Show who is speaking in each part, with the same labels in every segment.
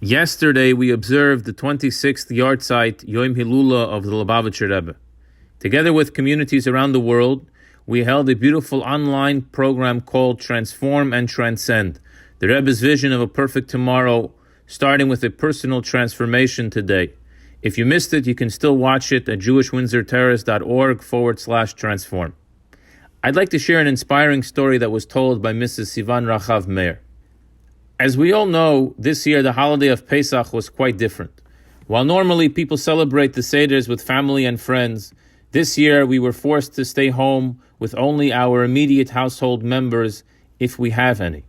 Speaker 1: Yesterday, we observed the 26th yahrzeit Yom Hilula of the Lubavitcher Rebbe. Together with communities around the world, we held a beautiful online program called Transform and Transcend, the Rebbe's vision of a perfect tomorrow, starting with a personal transformation today. If you missed it, you can still watch it at jewishwindsorterrace.org/transform. I'd like to share an inspiring story that was told by Mrs. Sivan Rachav Meir. As we all know, this year the holiday of Pesach was quite different. While normally people celebrate the Seders with family and friends, this year we were forced to stay home with only our immediate household members, if we have any.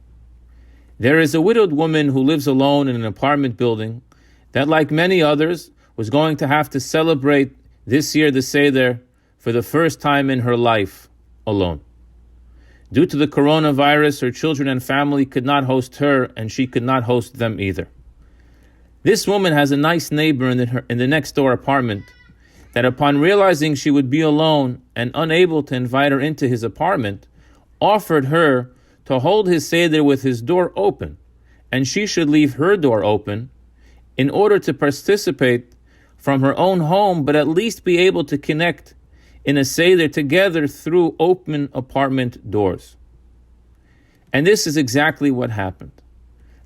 Speaker 1: There is a widowed woman who lives alone in an apartment building that, like many others, was going to have to celebrate this year the Seder for the first time in her life, alone. Due to the coronavirus, her children and family could not host her, and she could not host them either. This woman has a nice neighbor in the next door apartment that, upon realizing she would be alone and unable to invite her into his apartment, offered her to hold his Seder with his door open, and she should leave her door open in order to participate from her own home, but at least be able to connect in a Seder together through open apartment doors. And this is exactly what happened.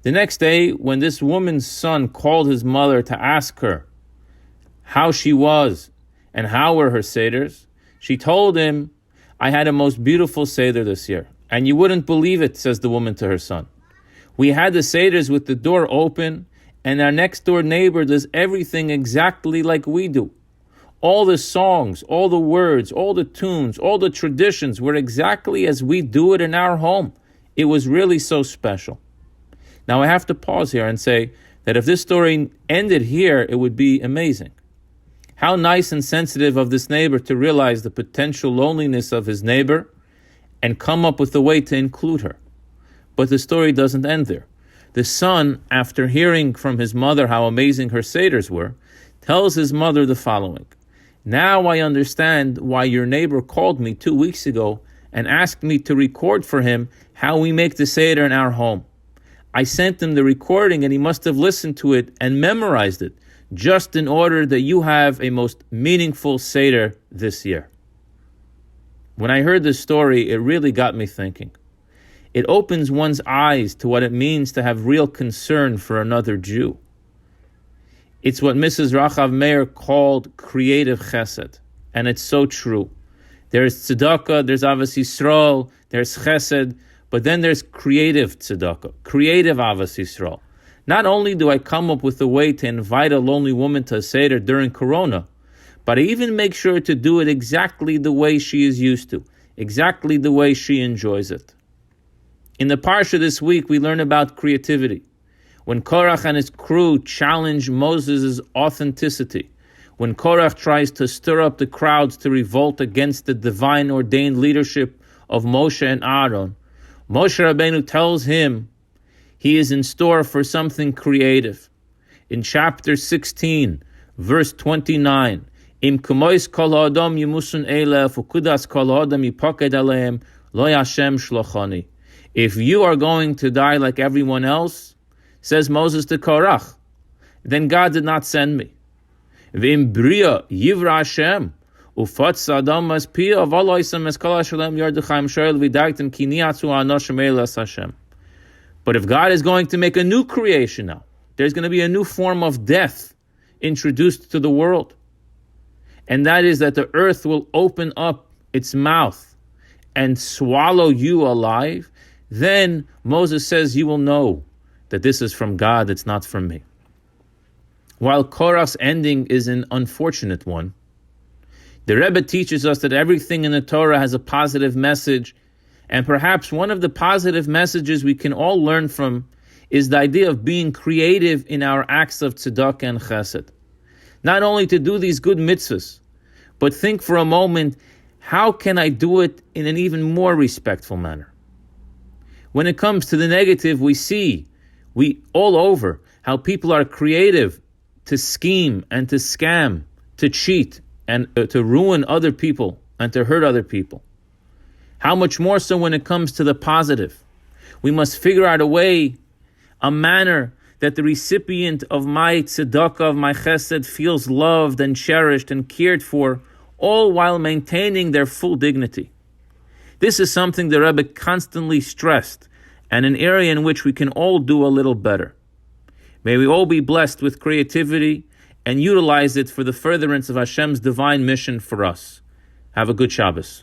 Speaker 1: The next day, when this woman's son called his mother to ask her how she was and how were her Seders, she told him, "I had a most beautiful Seder this year. And you wouldn't believe it," says the woman to her son. "We had the Seders with the door open, and our next door neighbor does everything exactly like we do. All the songs, all the words, all the tunes, all the traditions were exactly as we do it in our home. It was really so special." Now I have to pause here and say that if this story ended here, it would be amazing. How nice and sensitive of this neighbor to realize the potential loneliness of his neighbor and come up with a way to include her. But the story doesn't end there. The son, after hearing from his mother how amazing her Seders were, tells his mother the following: "Now I understand why your neighbor called me 2 weeks ago and asked me to record for him how we make the Seder in our home. I sent him the recording and he must have listened to it and memorized it, just in order that you have a most meaningful Seder this year." When I heard this story, it really got me thinking. It opens one's eyes to what it means to have real concern for another Jew. It's what Mrs. Rachav Meir called creative chesed, and it's so true. There's tzedakah, there's avas Yisrael, there's chesed, but then there's creative tzedakah, creative avas Yisrael. Not only do I come up with a way to invite a lonely woman to a Seder during Corona, but I even make sure to do it exactly the way she is used to, exactly the way she enjoys it. In the Parshat this week, we learn about creativity. When Korach and his crew challenge Moses' authenticity, when Korach tries to stir up the crowds to revolt against the divine ordained leadership of Moshe and Aaron, Moshe Rabbeinu tells him he is in store for something creative. In chapter 16, verse 29, Im kumois kol ha'adam yimusun elef u'kudas kol ha'adam yipaked aleim lo Hashem shlochani. If you are going to die like everyone else, says Moses to Korach, then God did not send me. V'im bria yivra Hashem ufatz adam as pia v'aloisam es kol hashalem yarduchaim shoel v'dagtem ki niatzu ha'anoshim eilas Hashem. But if God is going to make a new creation now, there's going to be a new form of death introduced to the world. And that is that the earth will open up its mouth and swallow you alive. Then Moses says, you will know that this is from God, it's not from me. While Korach's ending is an unfortunate one, the Rebbe teaches us that everything in the Torah has a positive message, and perhaps one of the positive messages we can all learn from is the idea of being creative in our acts of tzedakah and chesed. Not only to do these good mitzvahs, but think for a moment, how can I do it in an even more respectful manner? When it comes to the negative, we see all over how people are creative to scheme and to scam, to cheat and to ruin other people and to hurt other people. How much more so when it comes to the positive? We must figure out a way, a manner that the recipient of my tzedakah, of my chesed, feels loved and cherished and cared for, all while maintaining their full dignity. This is something the Rebbe constantly stressed, and an area in which we can all do a little better. May we all be blessed with creativity and utilize it for the furtherance of Hashem's divine mission for us. Have a good Shabbos.